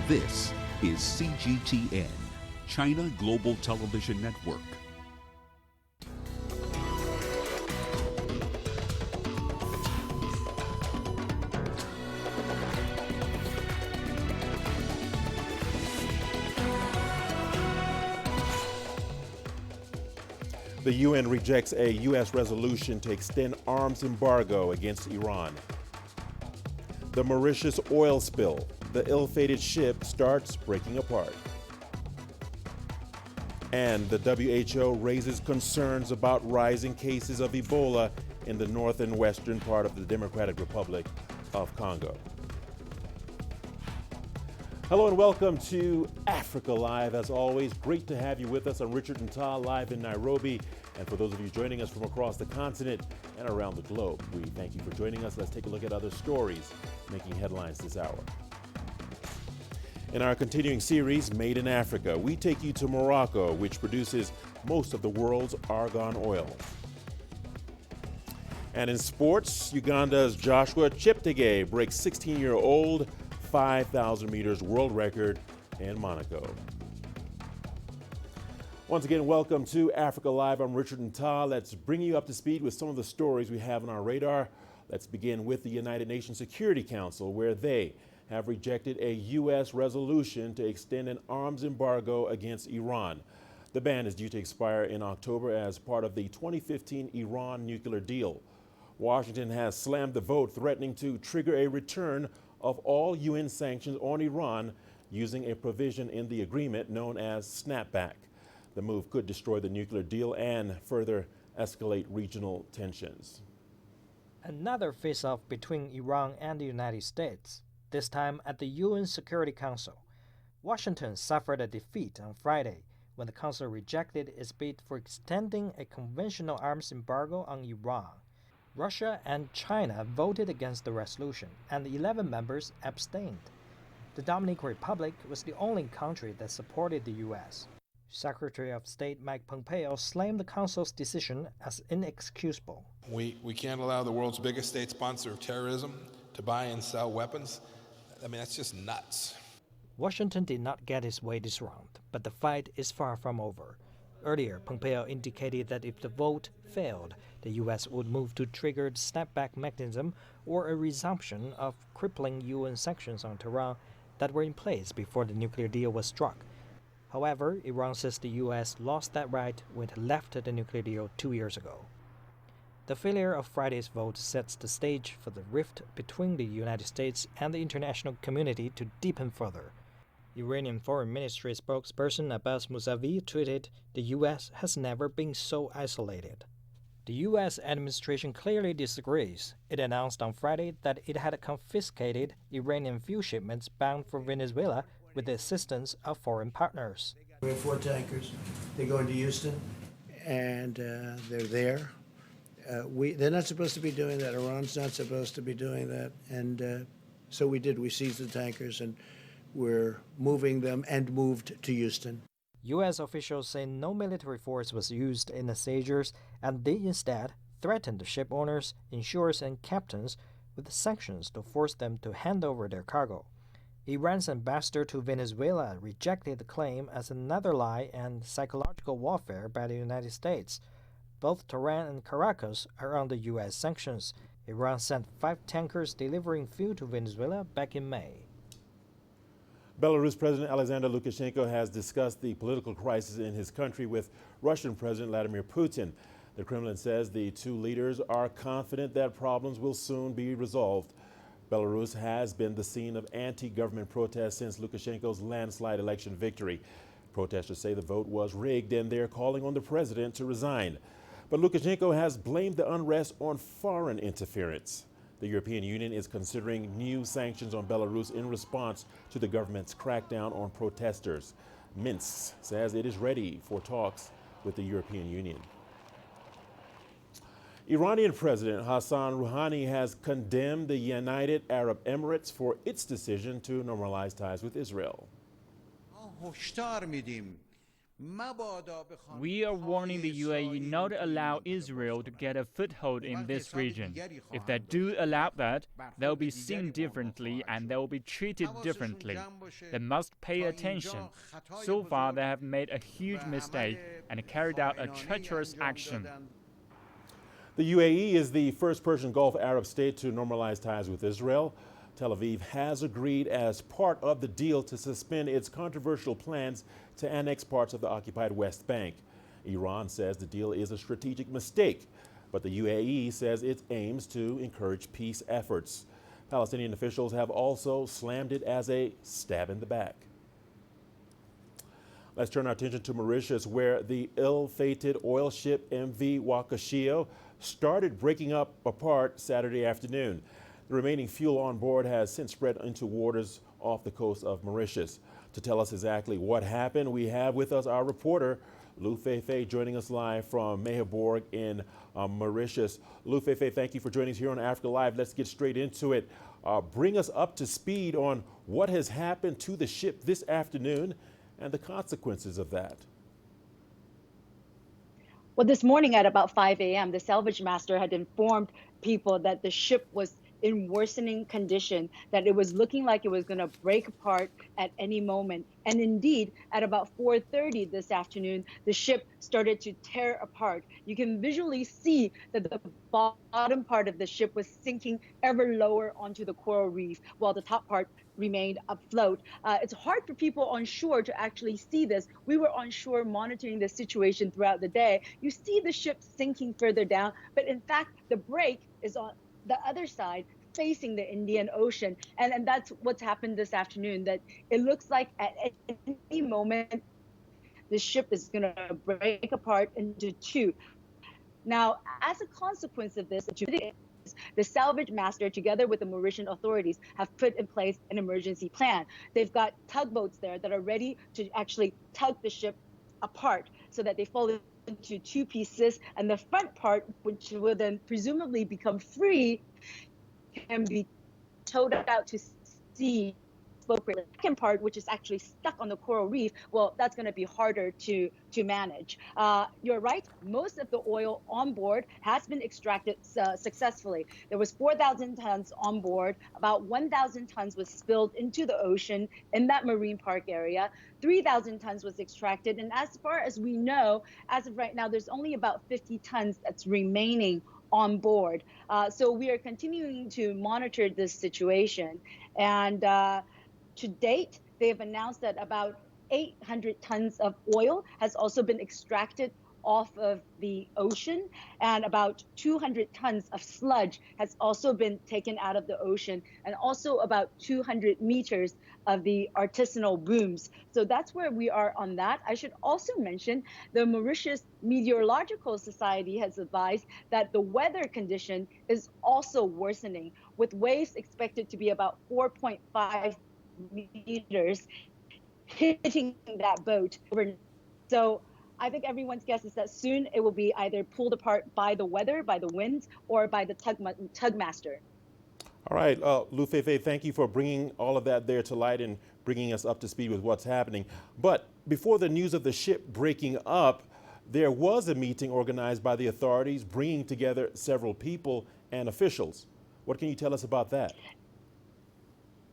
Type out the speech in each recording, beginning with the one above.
This is CGTN, China Global Television Network. The UN rejects a U.S. resolution to extend arms embargo against Iran. The Mauritius oil spill. The ill-fated ship starts breaking apart. And the WHO raises concerns about rising cases of Ebola in the north and western part of the Democratic Republic of Congo. Hello and welcome to Africa Live. As always, great to have you with us. I'm Richard Nta, live in Nairobi. And for those of you joining us from across the continent and around the globe, we thank you for joining us. Let's take a look at other stories making headlines this hour. In our continuing series, Made in Africa, we take you to Morocco, which produces most of the world's argan oil. And in sports, Uganda's Joshua Cheptegei breaks 16-year-old 5,000 meters world record in Monaco. Once again, welcome to Africa Live. I'm Richard Nta. Let's bring you up to speed with some of the stories we have on our radar. Let's begin with the United Nations Security Council, where they have rejected a U.S. resolution to extend an arms embargo against Iran. The ban is due to expire in October as part of the 2015 Iran nuclear deal. Washington has slammed the vote, threatening to trigger a return of all UN sanctions on Iran using a provision in the agreement known as snapback. The move could destroy the nuclear deal and further escalate regional tensions. Another face-off between Iran and the United States, this time at the UN Security Council. Washington suffered a defeat on Friday when the Council rejected its bid for extending a conventional arms embargo on Iran. Russia and China voted against the resolution, and 11 members abstained. The Dominican Republic was the only country that supported the U.S. Secretary of State Mike Pompeo slammed the Council's decision as inexcusable. We can't allow the world's biggest state sponsor of terrorism to buy and sell weapons. I mean, that's just nuts. Washington did not get its way this round, but the fight is far from over. Earlier, Pompeo indicated that if the vote failed, the U.S. would move to trigger the snapback mechanism or a resumption of crippling UN sanctions on Tehran that were in place before the nuclear deal was struck. However, Iran says the U.S. lost that right when it left the nuclear deal 2 years ago. The failure of Friday's vote sets the stage for the rift between the United States and the international community to deepen further. Iranian Foreign Ministry spokesperson Abbas Mousavi tweeted, "The U.S. has never been so isolated." The U.S. administration clearly disagrees. It announced on Friday that it had confiscated Iranian fuel shipments bound for Venezuela with the assistance of foreign partners. We have 4 tankers. They go into Houston, and they're there. They're not supposed to be doing that. Iran's not supposed to be doing that. And so we did. We seized the tankers, and we're moving them and moved to Houston. U.S. officials say no military force was used in the seizures, and they instead threatened the ship owners, insurers, and captains with sanctions to force them to hand over their cargo. Iran's ambassador to Venezuela rejected the claim as another lie and psychological warfare by the United States. Both Tehran and Caracas are under U.S. sanctions. Iran sent 5 tankers delivering fuel to Venezuela back in May. Belarus President Alexander Lukashenko has discussed the political crisis in his country with Russian President Vladimir Putin. The Kremlin says the two leaders are confident that problems will soon be resolved. Belarus has been the scene of anti-government protests since Lukashenko's landslide election victory. Protesters say the vote was rigged and they're calling on the president to resign. But Lukashenko has blamed the unrest on foreign interference. The European Union is considering new sanctions on Belarus in response to the government's crackdown on protesters. Minsk says it is ready for talks with the European Union. Iranian President Hassan Rouhani has condemned the United Arab Emirates for its decision to normalize ties with Israel. We are warning the UAE not to allow Israel to get a foothold in this region. If they do allow that, they'll be seen differently and they'll be treated differently. They must pay attention. So far, they have made a huge mistake and carried out a treacherous action. The UAE is the first Persian Gulf Arab state to normalize ties with Israel. Tel Aviv has agreed as part of the deal to suspend its controversial plans to annex parts of the occupied West Bank. Iran says the deal is a strategic mistake, but the UAE says it aims to encourage peace efforts. Palestinian officials have also slammed it as a stab in the back. Let's turn our attention to Mauritius, where the ill-fated oil ship MV Wakashio started breaking up apart Saturday afternoon. The remaining fuel on board has since spread into waters off the coast of Mauritius. To tell us exactly what happened, we have with us our reporter, Lou Feifei, joining us live from Meherborg in Mauritius. Lou Feifei, thank you for joining us here on Africa Live. Let's get straight into it. Bring us up to speed on what has happened to the ship this afternoon and the consequences of that. Well, this morning at about 5 a.m., the salvage master had informed people that the ship was in worsening condition, that it was looking like it was going to break apart at any moment. And indeed, at about 4:30 this afternoon, the ship started to tear apart. You can visually see that the bottom part of the ship was sinking ever lower onto the coral reef, while the top part remained afloat. It's hard for people on shore to actually see this. We were on shore monitoring the situation throughout the day. You see the ship sinking further down, but in fact, the break is on the other side, facing the Indian Ocean. And that's what's happened this afternoon, that it looks like at any moment, the ship is going to break apart into two. Now, as a consequence of this, the salvage master, together with the Mauritian authorities, have put in place an emergency plan. They've got tugboats there that are ready to actually tug the ship apart so that they fall into two pieces, and the front part, which will then presumably become free, can be towed out to sea. The second part, which is actually stuck on the coral reef, well, that's going to be harder to manage. You're right, most of the oil on board has been extracted successfully. There was 4,000 tons on board, about 1,000 tons was spilled into the ocean in that marine park area, 3,000 tons was extracted, and as far as we know, as of right now, there's only about 50 tons that's remaining on board. So we are continuing to monitor this situation, and to date, they have announced that about 800 tons of oil has also been extracted off of the ocean, and about 200 tons of sludge has also been taken out of the ocean, and also about 200 meters of the artisanal booms. So that's where we are on that. I should also mention the Mauritius Meteorological Society has advised that the weather condition is also worsening, with waves expected to be about 4.5 meters hitting that boat. So I think everyone's guess is that soon it will be either pulled apart by the weather, by the winds, or by the tug master. All right, Lou Feifei, thank you for bringing all of that there to light and bringing us up to speed with what's happening. But before the news of the ship breaking up, there was a meeting organized by the authorities bringing together several people and officials. What can you tell us about that?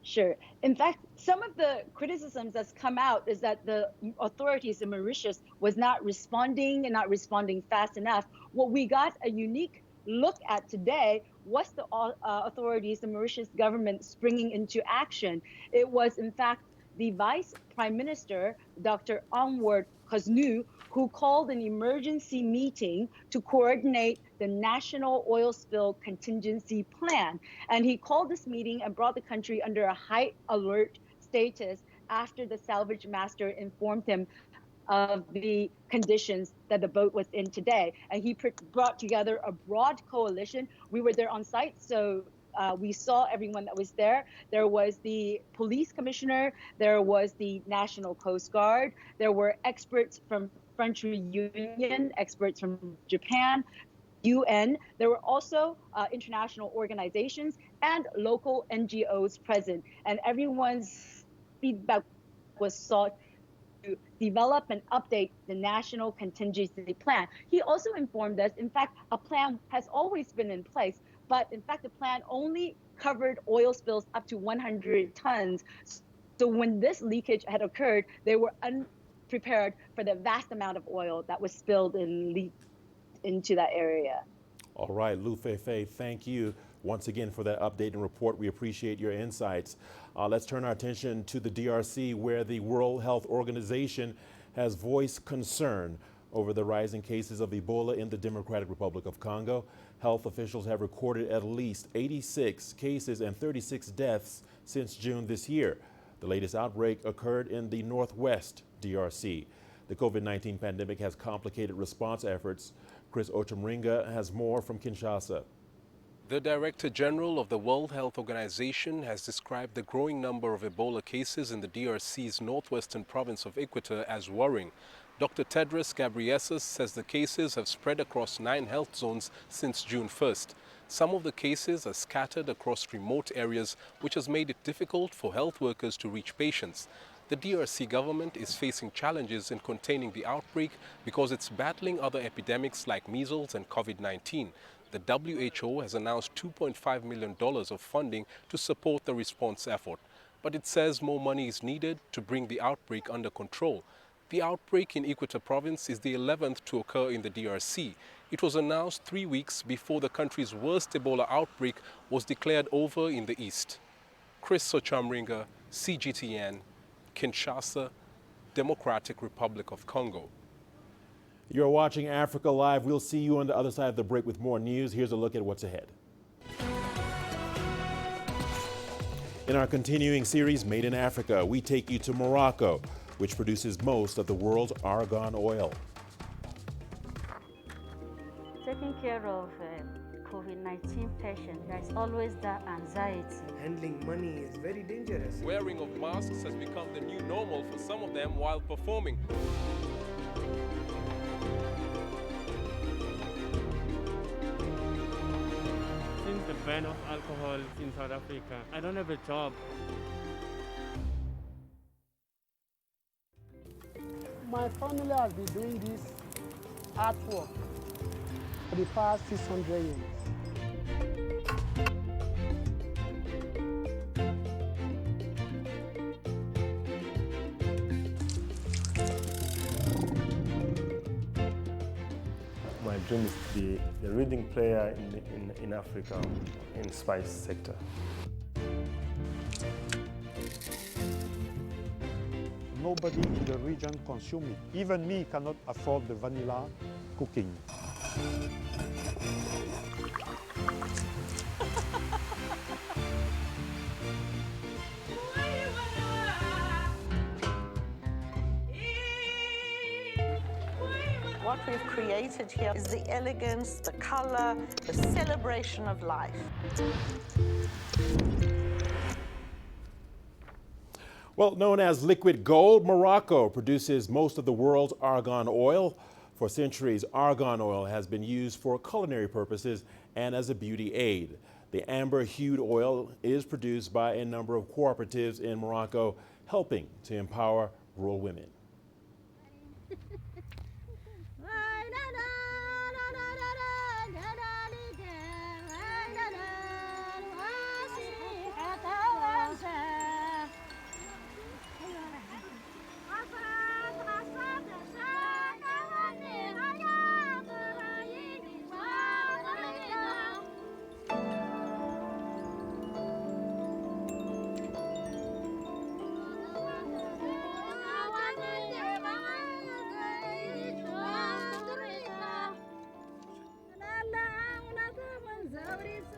Sure. In fact, some of the criticisms that's come out is that the authorities in Mauritius was not responding and not responding fast enough. What we got a unique look at today was the authorities, the Mauritius government springing into action. It was, in fact, the Vice Prime Minister, Dr. Anwar Khosnu, who called an emergency meeting to coordinate the National Oil Spill Contingency Plan. And he called this meeting and brought the country under a high alert status after the salvage master informed him of the conditions that the boat was in today. And he brought together a broad coalition. We were there on site, so we saw everyone that was there. There was the police commissioner, there was the National Coast Guard, there were experts from French Union, experts from Japan, UN. There were also international organizations and local NGOs present, and everyone's feedback was sought develop and update the national contingency plan. He also informed us, in fact, a plan has always been in place, but in fact, the plan only covered oil spills up to 100 tons. So when this leakage had occurred, they were unprepared for the vast amount of oil that was spilled and leaked into that area. All right, Lu Feifei, thank you once again for that update and report. We appreciate your insights. Let's turn our attention to the DRC, where the World Health Organization has voiced concern over the rising cases of Ebola in the Democratic Republic of Congo. Health officials have recorded at least 86 cases and 36 deaths since June this year. The latest outbreak occurred in the northwest DRC. The COVID-19 pandemic has complicated response efforts. Chris Ochemringa has more from Kinshasa. The Director General of the World Health Organization has described the growing number of Ebola cases in the DRC's northwestern province of Equator as worrying. Dr. Tedros Ghebreyesus says the cases have spread across 9 health zones since June 1st. Some of the cases are scattered across remote areas, which has made it difficult for health workers to reach patients. The DRC government is facing challenges in containing the outbreak because it's battling other epidemics like measles and COVID-19. The WHO has announced $2.5 million of funding to support the response effort, but it says more money is needed to bring the outbreak under control. The outbreak in Equator province is the 11th to occur in the DRC. It was announced 3 weeks before the country's worst Ebola outbreak was declared over in the east. Chris Ochemringa, CGTN, Kinshasa, Democratic Republic of Congo. You're watching Africa Live. We'll see you on the other side of the break with more news. Here's a look at what's ahead. In our continuing series, Made in Africa, we take you to Morocco, which produces most of the world's argan oil. Taking care of COVID-19 patients, there's always that anxiety. Handling money is very dangerous. Wearing of masks has become the new normal for some of them while performing. Since the ban of alcohol in South Africa, I don't have a job. My family has been doing this artwork for the past 600 years. My dream is to be a leading player in Africa in spice sector. Nobody in the region consumes it. Even me cannot afford the vanilla cooking. What we've created here is the elegance, the color, the celebration of life. Well, known as liquid gold, Morocco produces most of the world's argan oil. For centuries, argan oil has been used for culinary purposes and as a beauty aid. The amber-hued oil is produced by a number of cooperatives in Morocco, helping to empower rural women.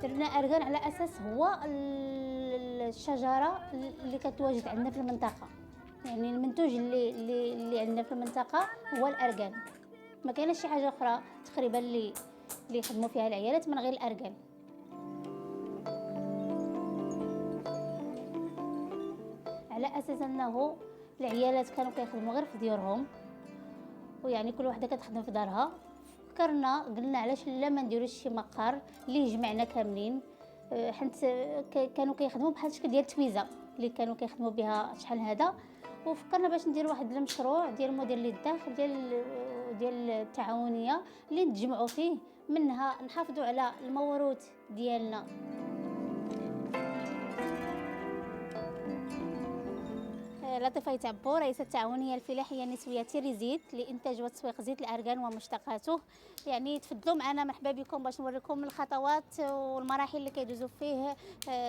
درنا أرغان على أساس هو الشجرة اللي كتواجد عندنا في المنطقة. يعني المنتوج اللي عندنا في المنطقة هو الأرغان. ما كاينش شي حاجة أخرى تقريبا اللي يخدموا فيها العيالات من غير الأرغان. على أساس أنه العيالات كانوا كيخدموا غير في ديورهم، ويعني كل وحدة كتخدم في دارها. فكرنا قلنا علاش لا ما نديروش شي مقر اللي يجمعنا كاملين، حيت كانوا كيخدموا بحال شكل ديال التويزه اللي كانوا كيخدموا بها شحال هذا، وفكرنا باش ندير واحد المشروع ديال مدير للداخل ديال التعاونيه اللي نتجمعوا فيه، منها نحافظوا على الموروث ديالنا. لطيفة يتعبو رئيسة التعاونية الفلاحية النسوية تيريزيت لإنتاج وتسويق زيت الأرغان ومشتقاته. يعني تفضلوا معنا، مرحبا بكم باش نوريكم الخطوات والمراحل اللي كيدوزوا فيه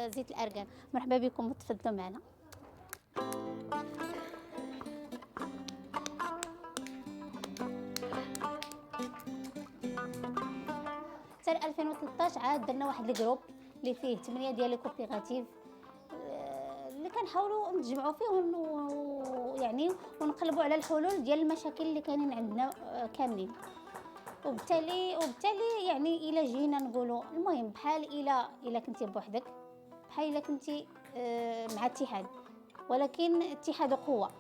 زيت الأرغان. مرحبا بكم وتفضلوا معنا. سنة 2013 عاد درنا واحد الجروب اللي فيه 8 ديال الكوبيراتيف اللي كنحاولوا نتجمعوا فيه يعني ونقلبوا على الحلول ديال المشاكل اللي كاينين عندنا كاملين. وبالتالي يعني الا جينا نقولوا المهم بحال الا كنتي بوحدك، بحال الا كنتي مع اتحاد، ولكن اتحاد قوه.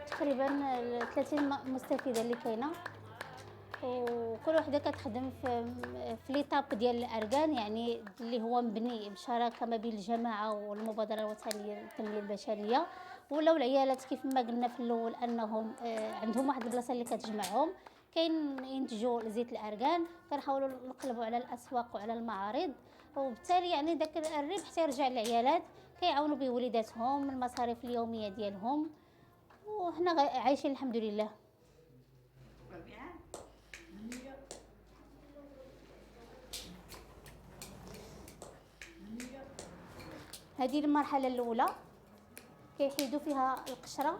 تقريبا 30 مستفيده اللي كاينه، وكل وحده كتخدم في ليطاب ديال الارغان، يعني اللي هو مبني بشراكه ما بين الجماعه والمبادره الوطنيه للتنميه البشريه، ولاو العيالات كيف ما قلنا في الاول انهم عندهم واحد البلاصه اللي كتجمعهم، كاين ينتجوا زيت الارغان، كنحاولوا نقلبوا على الاسواق وعلى المعارض، وبالتالي يعني داك الربح تيرجع للعيالات كيعاونوا به وليداتهم المصاريف اليوميه ديالهم، وحنا عايشين الحمد لله. هذه المرحله الاولى كيحيدوا فيها القشره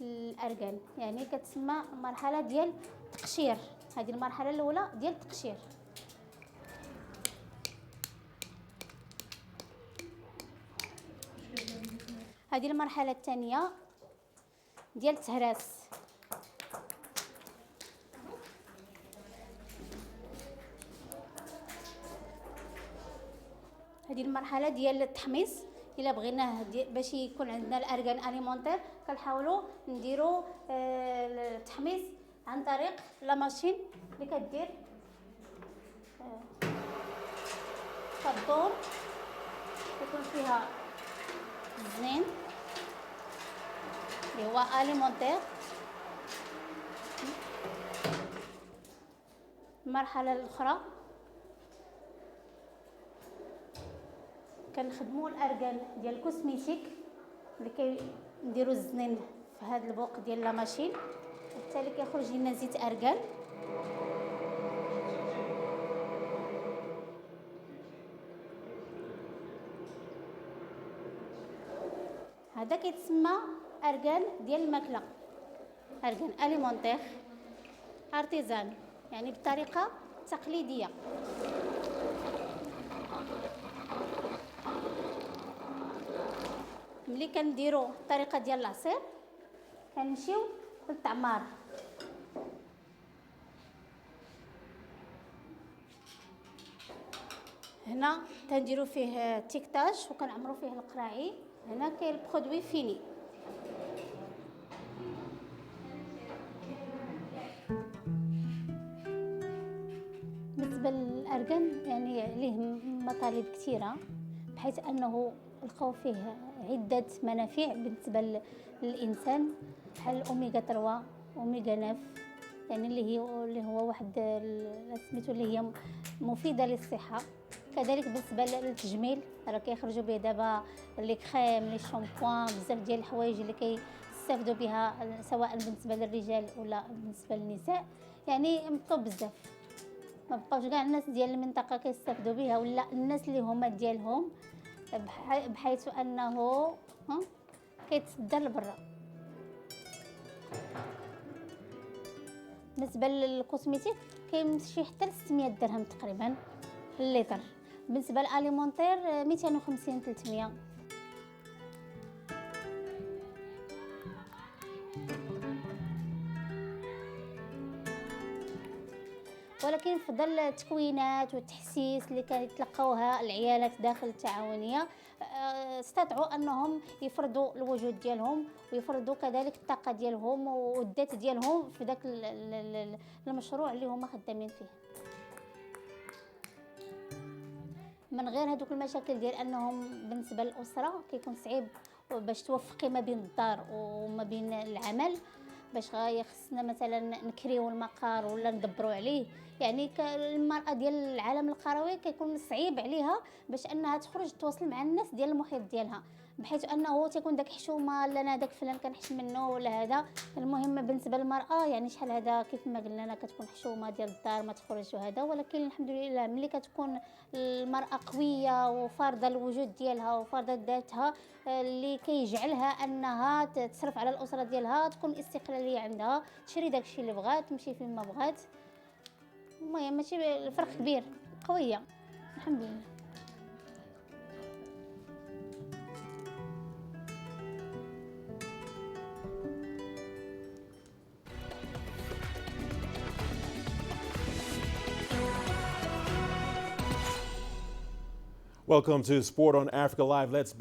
الارغان، يعني كتسمى مرحله ديال التقشير. هذه المرحله الاولى ديال التقشير. هذه المرحله الثانيه ديال التهراس. هذه المرحله ديال التحميص. الا بغيناه باش يكون عندنا الارغان اليمونتير كنحاولوا نديروا التحميص عن طريق لا ماشين اللي كدير كدور، يكون فيها الزنين اللي هو اليمونتير. المرحله الاخرى كنخدموا الارغان ديال الكوسميتيك اللي كنديروا الزنين في هذا البوق ديال لا ماشين، وبالتالي كيخرج لنا زيت ارغان. هذا كيتسمى ارغان ديال الماكله، ارغان اليمونتير ارتيزان، يعني بطريقه تقليديه. ملي كنديروا الطريقه ديال العصير كنمشيو للتعمار. هنا كنديروا فيه تيكتاج وكنعمروا فيه القراعي. هنا كاين البرودوي فيني. بالنسبه للارغان يعني ليه مطالب كثيره، بحيث انه لقاو فيه عده منافع بالنسبه للانسان، بحال الاوميغا 3 اوميغا 9، يعني اللي هو واحد سميتو اللي هي مفيده للصحه. كذلك بالنسبه للتجميل راه كيخرجوا به دابا لي كريم لي شامبوان، بزاف ديال الحوايج اللي كيستافدوا بها سواء بالنسبه للرجال ولا بالنسبه للنساء، يعني مطلوب بزاف. ما بقاوش كاع الناس ديال المنطقه كيستافدوا بها ولا الناس اللي هما ديالهم، بحيث انه كيتصدر لبرا. بالنسبه للكوسميتيك كيمشي حتى ل 600 درهم تقريبا اللتر. بالنسبه للاليمونتير 250 300. ولكن في ظل التكوينات والتحسيس اللي كانوا يتلقاوها العيالات داخل التعاونيه استطاعوا انهم يفرضوا الوجود ديالهم ويفرضوا كذلك الطاقه ديالهم والذات ديالهم في ذاك المشروع اللي هما خدامين فيه. من غير هذوك المشاكل ديال انهم بالنسبه للاسره كيكون صعيب باش توفقي ما بين الدار وما بين العمل، باش خصنا مثلا نكريو المقر ولا ندبروا عليه. يعني المراه ديال العالم القروي كيكون صعيب عليها باش انها تخرج تواصل مع الناس ديال المحيط ديالها، بحيث انه تيكون داك حشومه لا انا داك فلان كنحش منه ولا هذا. المهم بالنسبه للمراه يعني شحال هذا كيف ما قلنا لنا كتكون حشومه ديال الدار ما تخرج وهذا، ولكن الحمد لله ملي كتكون المراه قويه وفارضه الوجود ديالها وفارضه ذاتها اللي كيجعلها انها تصرف على الاسره ديالها، تكون استقلاليه عندها، تشري داكشي اللي بغات، تمشي فين ما بغات. المهم ماشي الفرق كبير، قويه الحمد لله. Welcome to Sport on Africa Live. Let's